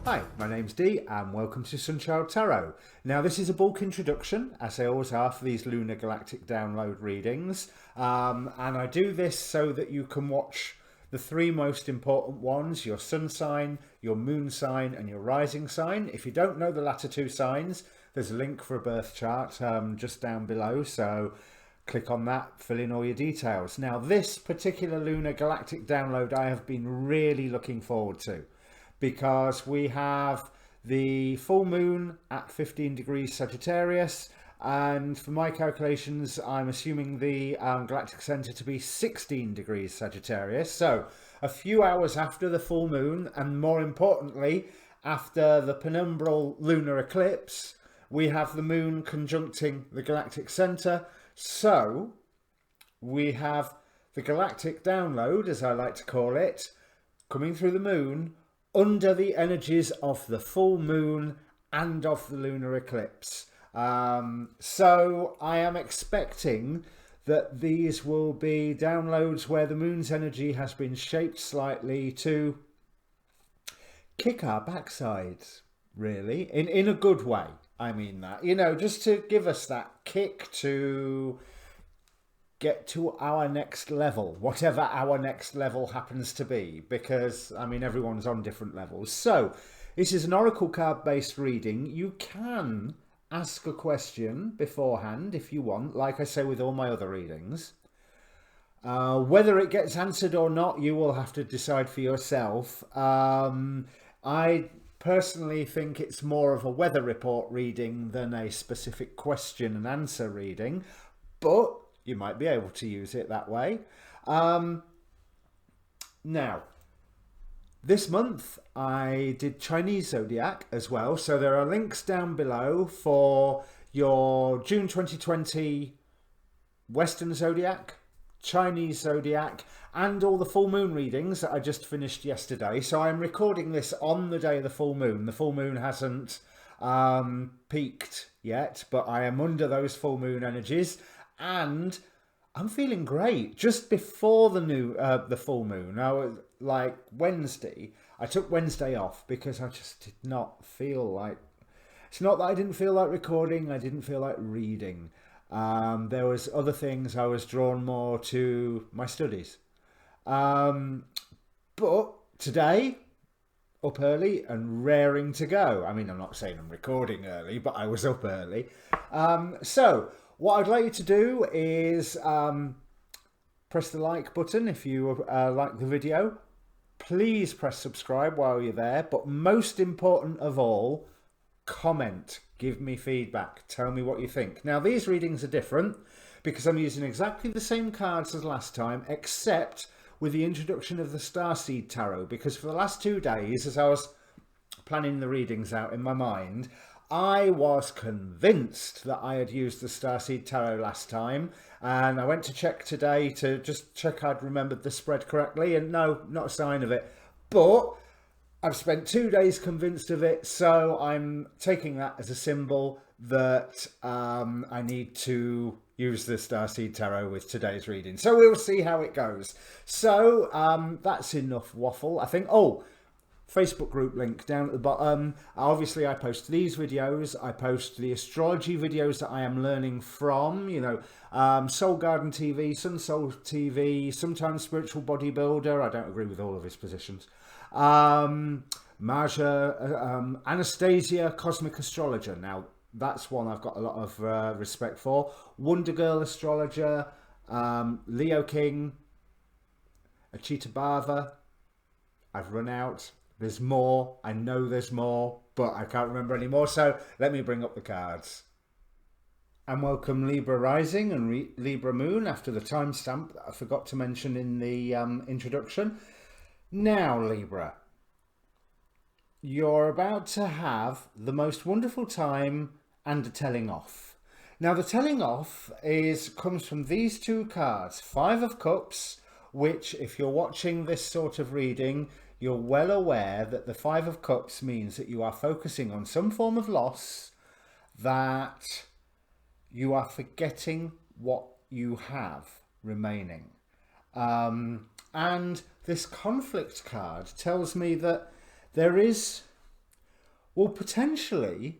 Hi, my name's Dee and welcome to Sunchild Tarot. Now this is a bulk introduction, as they always are for these Lunar Galactic download readings, and I do this so that you can watch the three most important ones: your sun sign, your moon sign and your rising sign. If you don't know the latter two signs, there's a link for a birth chart just down below, so click on that, fill in all your details. Now this particular Lunar Galactic download I have been really looking forward to, because we have the full moon at 15 degrees Sagittarius, and for my calculations I'm assuming the galactic center to be 16 degrees Sagittarius, so a few hours after the full moon, and more importantly after the penumbral lunar eclipse, we have the moon conjuncting the galactic center. So we have the galactic download, as I like to call it, coming through the moon under the energies of the full moon and of the lunar eclipse. So I am expecting that these will be downloads where the moon's energy has been shaped slightly to kick our backsides, really, in a good way. I mean that, you know, just to give us that kick to get to our next level, whatever our next level happens to be, because I mean everyone's on different levels. So this is an oracle card based reading. You can ask a question beforehand if you want, like I say with all my other readings. Whether it gets answered or not, you will have to decide for yourself. I personally think it's more of a weather report reading than a specific question and answer reading, but you might be able to use it that way. Now, this month I did Chinese zodiac as well, so there are links down below for your June 2020 Western zodiac, Chinese zodiac, and all the full moon readings that I just finished yesterday. So I'm recording this on the day of the full moon. The full moon hasn't peaked yet, but I am under those full moon energies, and I'm feeling great. Just before the full moon, I was like Wednesday. I took Wednesday off because I just did not feel like. It's not that I didn't feel like recording. I didn't feel like reading. There was other things. I was drawn more to my studies. But today, up early and raring to go. I mean, I'm not saying I'm recording early, but I was up early. So what I'd like you to do is press the like button if you like the video. Please press subscribe while you're there. But most important of all, comment. Give me feedback. Tell me what you think. Now, these readings are different because I'm using exactly the same cards as last time, except with the introduction of the Starseed Tarot, because for the last 2 days, as I was planning the readings out in my mind, I was convinced that I had used the Starseed Tarot last time, and I went to check today to just check I'd remembered the spread correctly, and no, not a sign of it. But I've spent 2 days convinced of it, so I'm taking that as a symbol that I need to use the Starseed Tarot with today's reading. So we'll see how it goes. So that's enough waffle, I think. Oh, Facebook group link down at the bottom. Obviously I post these videos, I post the astrology videos that I am learning from, you know, Soul Garden TV, Sun Soul TV, sometimes Spiritual Bodybuilder. I don't agree with all of his positions. Marja, Anastasia, Cosmic Astrologer. Now that's one I've got a lot of respect for. Wonder Girl Astrologer, Leo King, Achita Bava. I've run out. There's more. I know there's more, but I can't remember anymore. So let me bring up the cards. And welcome Libra Rising and Libra Moon after the timestamp that I forgot to mention in the introduction. Now, Libra, you're about to have the most wonderful time and a telling off. Now, the telling off comes from these two cards, Five of Cups, which, if you're watching this sort of reading, you're well aware that the Five of Cups means that you are focusing on some form of loss, that you are forgetting what you have remaining. And this conflict card tells me that there is Well, potentially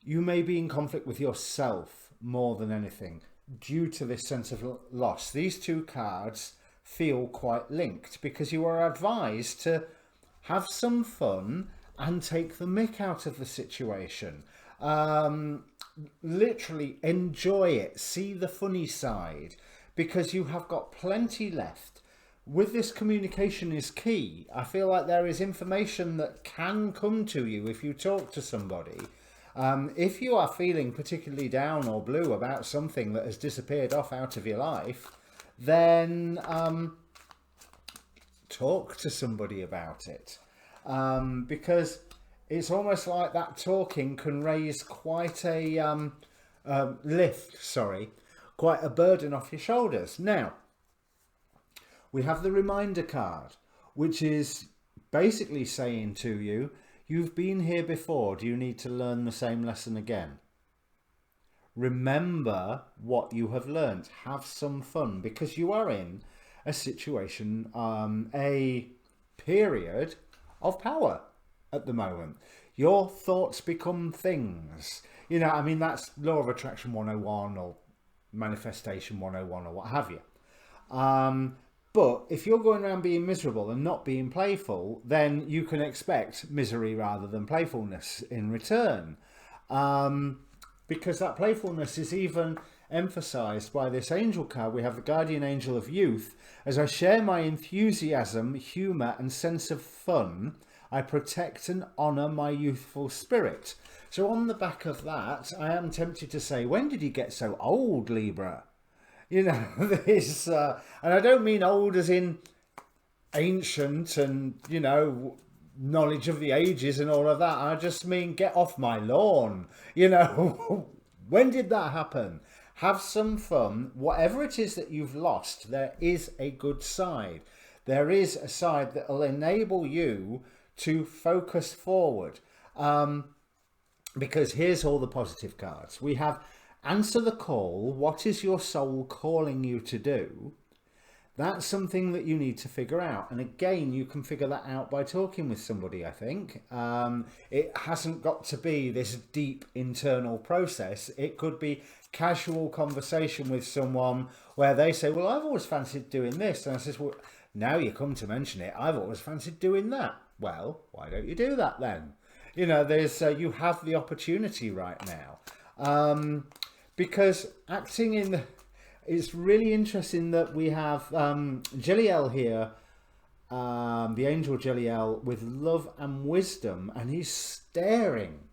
you may be in conflict with yourself more than anything due to this sense of loss. These two cards feel quite linked because you are advised to have some fun and take the mick out of the situation. Literally enjoy it, see the funny side, because you have got plenty left. With this, communication is key. I feel like there is information that can come to you if you talk to somebody. If you are feeling particularly down or blue about something that has disappeared off out of your life, then talk to somebody about it. Because it's almost like that talking can raise quite a quite a burden off your shoulders. Now, we have the reminder card, which is basically saying to you, you've been here before. Do you need to learn the same lesson again? Remember what you have learned. Have some fun, because you are in a situation, a period of power at the moment. Your thoughts become things. You know, I mean, that's Law of Attraction 101 or Manifestation 101 or what have you. But if you're going around being miserable and not being playful, then you can expect misery rather than playfulness in return. Because that playfulness is even emphasized by this angel card. We have the guardian angel of youth. As I share my enthusiasm, humor, and sense of fun, I protect and honor my youthful spirit. So on the back of that, I am tempted to say, when did you get so old, Libra? You know, this, and I don't mean old as in ancient and, you know, knowledge of the ages and all of that. I just mean get off my lawn. You know, when did that happen? Have some fun. Whatever it is that you've lost, there is a good side. There is a side that will enable you to focus forward. Because here's all the positive cards. We have answer the call. What is your soul calling you to do? That's something that you need to figure out. And again, you can figure that out by talking with somebody, I think. It hasn't got to be this deep internal process. It could be casual conversation with someone where they say, well, I've always fancied doing this. And I says, well, now you come to mention it, I've always fancied doing that. Well, why don't you do that then? You know, there's you have the opportunity right now. Because acting in... It's really interesting that we have Jeliel here, the angel Jeliel, with love and wisdom, and he's staring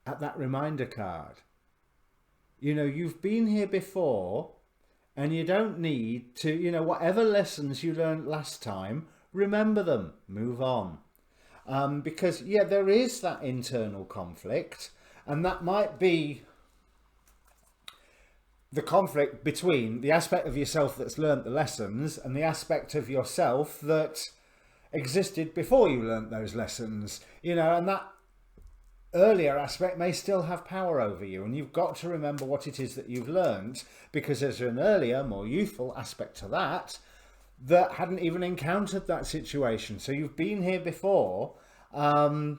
at that reminder card. You know, you've been here before, and you don't need to, you know, whatever lessons you learned last time, remember them, move on. Because, yeah, there is that internal conflict, and that might be the conflict between the aspect of yourself that's learnt the lessons and the aspect of yourself that existed before you learnt those lessons, you know, and that earlier aspect may still have power over you, and you've got to remember what it is that you've learnt, because there's an earlier, more youthful aspect to that that hadn't even encountered that situation. So you've been here before. Don't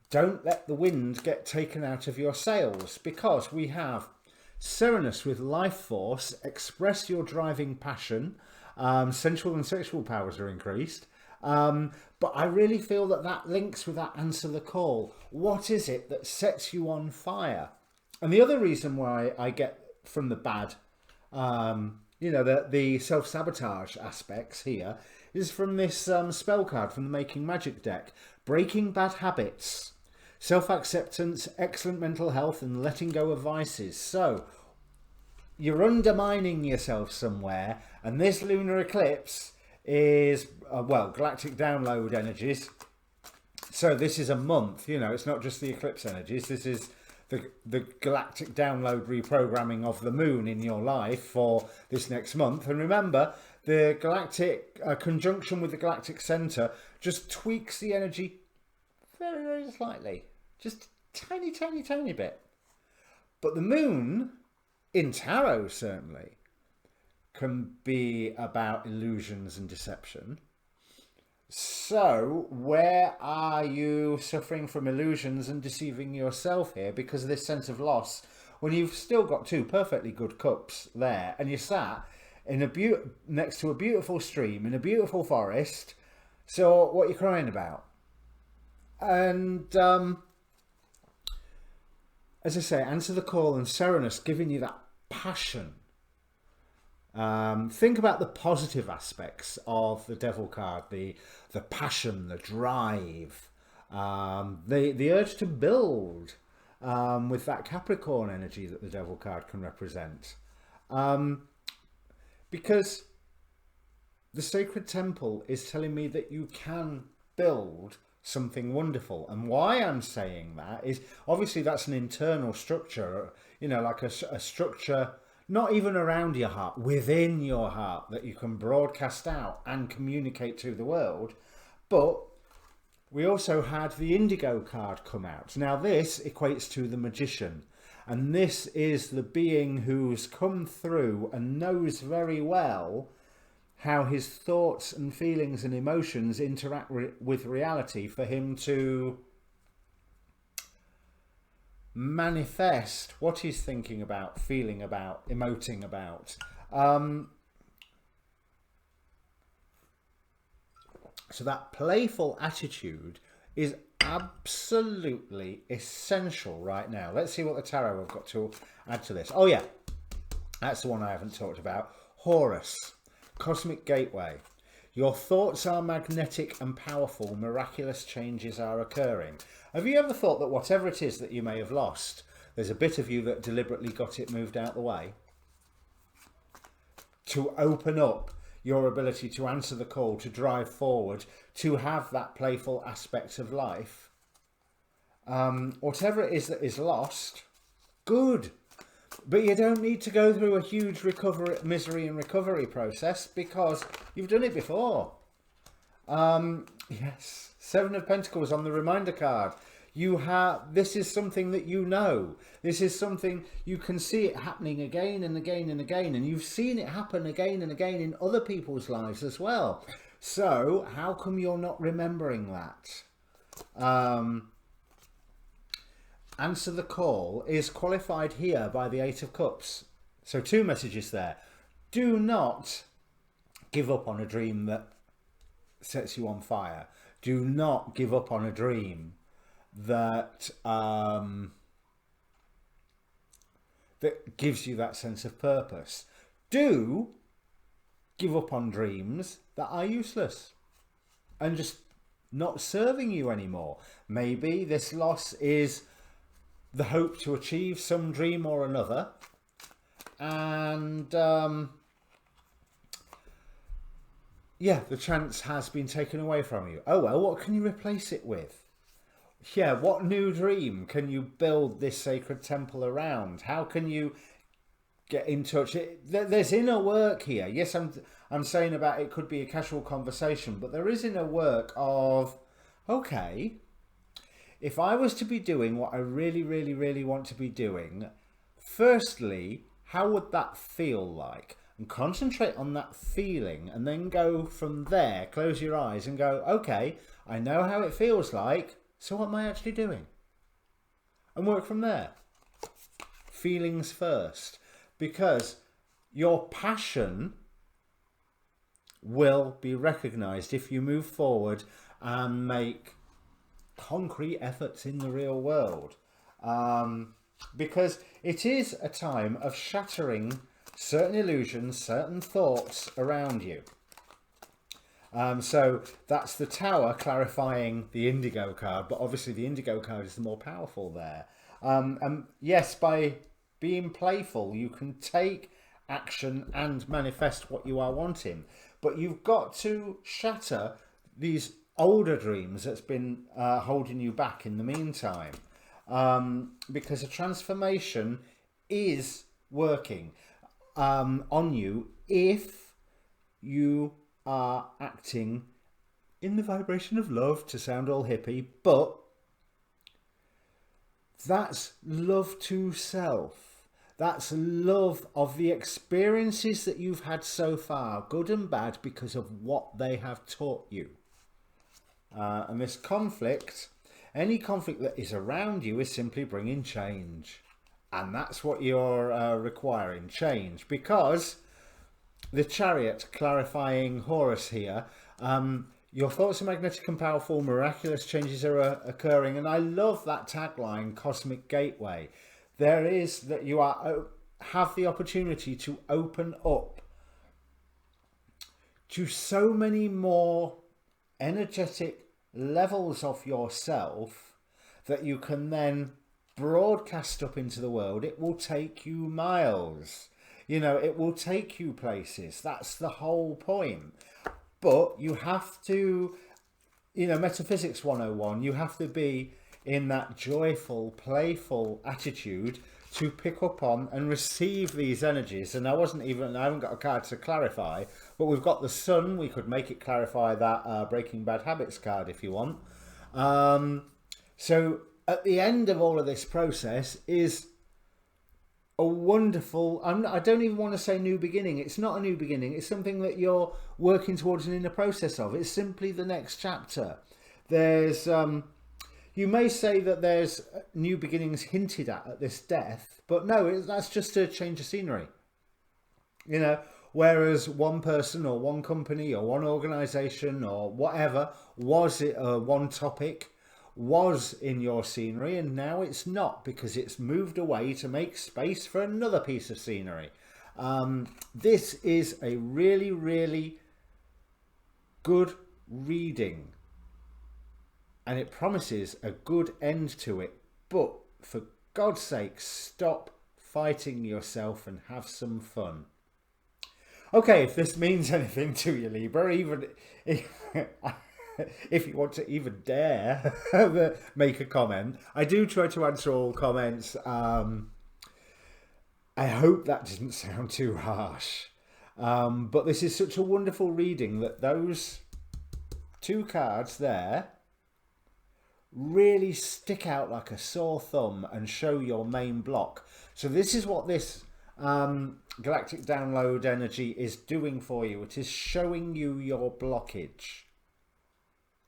let the wind get taken out of your sails, because we have Serenus with life force. Express your driving passion. Sensual and sexual powers are increased. But I really feel that that links with that answer the call. What is it that sets you on fire? And the other reason why I get from the bad, you know, the self-sabotage aspects here is from this spell card from the Making Magic deck. Breaking bad habits. Self-acceptance, excellent mental health, and letting go of vices. So, you're undermining yourself somewhere, and this lunar eclipse is, well, galactic download energies. So this is a month, you know, it's not just the eclipse energies. This is the galactic download reprogramming of the moon in your life for this next month. And remember, the galactic conjunction with the galactic center just tweaks the energy very, very slightly. Just tiny, tiny, tiny bit. But the moon, in tarot certainly, can be about illusions and deception. So, where are you suffering from illusions and deceiving yourself here because of this sense of loss when you've still got two perfectly good cups there and you're sat in next to a beautiful stream in a beautiful forest? So, what are you crying about? And as I say, answer the call and Serenus giving you that passion. Think about the positive aspects of the Devil card, the passion, the drive, the urge to build, with that Capricorn energy that the Devil card can represent. Because the Sacred Temple is telling me that you can build something wonderful. And why I'm saying that is obviously that's an internal structure, you know, like a structure not even around your heart, within your heart, that you can broadcast out and communicate to the world. But we also had the Indigo card come out. Now this equates to the Magician. And this is the being who's come through and knows very well how his thoughts and feelings and emotions interact with reality for him to manifest what he's thinking about, feeling about, emoting about. So that playful attitude is absolutely essential right now. Let's see what the tarot have got to add to this. Oh yeah, that's the one I haven't talked about. Horus, Cosmic Gateway. Your thoughts are magnetic and powerful. Miraculous changes are occurring. Have you ever thought that whatever it is that you may have lost, there's a bit of you that deliberately got it moved out the way to open up your ability to answer the call, to drive forward, to have that playful aspect of life? Whatever it is that is lost, good. But you don't need to go through a huge misery and recovery process because you've done it before. Yes, Seven of Pentacles on the reminder card. This is something that you know. This is something you can see it happening again and again and again. And you've seen it happen again and again in other people's lives as well. So how come you're not remembering that? Answer the call is qualified here by the Eight of Cups. So two messages there. Do not give up on a dream that sets you on fire. Do not give up on a dream that that gives you that sense of purpose. Do give up on dreams that are useless and just not serving you anymore. Maybe this loss is the hope to achieve some dream or another, and yeah, the chance has been taken away from you. Oh well, what can you replace it with? Yeah, what new dream can you build this sacred temple around? How can you get in touch? There's inner work here. Yes, I'm saying about it could be a casual conversation, but there is inner work of, okay, if I was to be doing what I really, really, really want to be doing, firstly, how would that feel like? And concentrate on that feeling and then go from there, close your eyes and go, okay, I know how it feels like, so what am I actually doing? And work from there. Feelings first. Because your passion will be recognized if you move forward and make concrete efforts in the real world, because it is a time of shattering certain illusions, certain thoughts around you. So that's the Tower clarifying the Indigo card, but obviously the Indigo card is the more powerful there. And yes, by being playful you can take action and manifest what you are wanting, but you've got to shatter these older dreams that's been holding you back in the meantime, because a transformation is working on you if you are acting in the vibration of love, to sound all hippie, but that's love to self. That's love of the experiences that you've had so far, good and bad, because of what they have taught you. And this conflict, any conflict that is around you, is simply bringing change. And that's what you're requiring, change. Because the Chariot, clarifying Horus here, your thoughts are magnetic and powerful, miraculous changes are occurring. And I love that tagline, Cosmic Gateway. There is that you have the opportunity to open up to so many more energetic levels of yourself that you can then broadcast up into the world. It will take you miles. You know, it will take you places. That's the whole point. But you have to, you know, Metaphysics 101, you have to be in that joyful, playful attitude to pick up on and receive these energies. And I haven't got a card to clarify, but we've got the Sun. We could make it clarify that Breaking Bad Habits card if you want. So at the end of all of this process is a wonderful, I don't even want to say new beginning. It's not a new beginning. It's something that you're working towards and in the process of. It's simply the next chapter. There's, you may say that there's new beginnings hinted at this death, but no, that's just a change of scenery. You know, whereas one person or one company or one organization or whatever was it one topic was in your scenery, and now it's not, because it's moved away to make space for another piece of scenery. This is a really, really good reading, and it promises a good end to it. But for God's sake, stop fighting yourself and have some fun. Okay, if this means anything to you, Libra, even if you want to even dare make a comment, I do try to answer all comments. I hope that didn't sound too harsh. But this is such a wonderful reading that those two cards there really stick out like a sore thumb and show your main block. So this is what this galactic download energy is doing for you. It is showing you your blockage.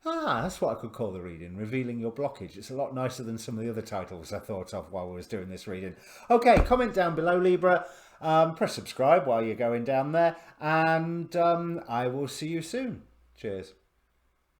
That's what I could call the reading, revealing your blockage. It's a lot nicer than some of the other titles I thought of while I was doing this reading. Okay, comment down below, Libra. Press subscribe while you're going down there, and I will see you soon. Cheers.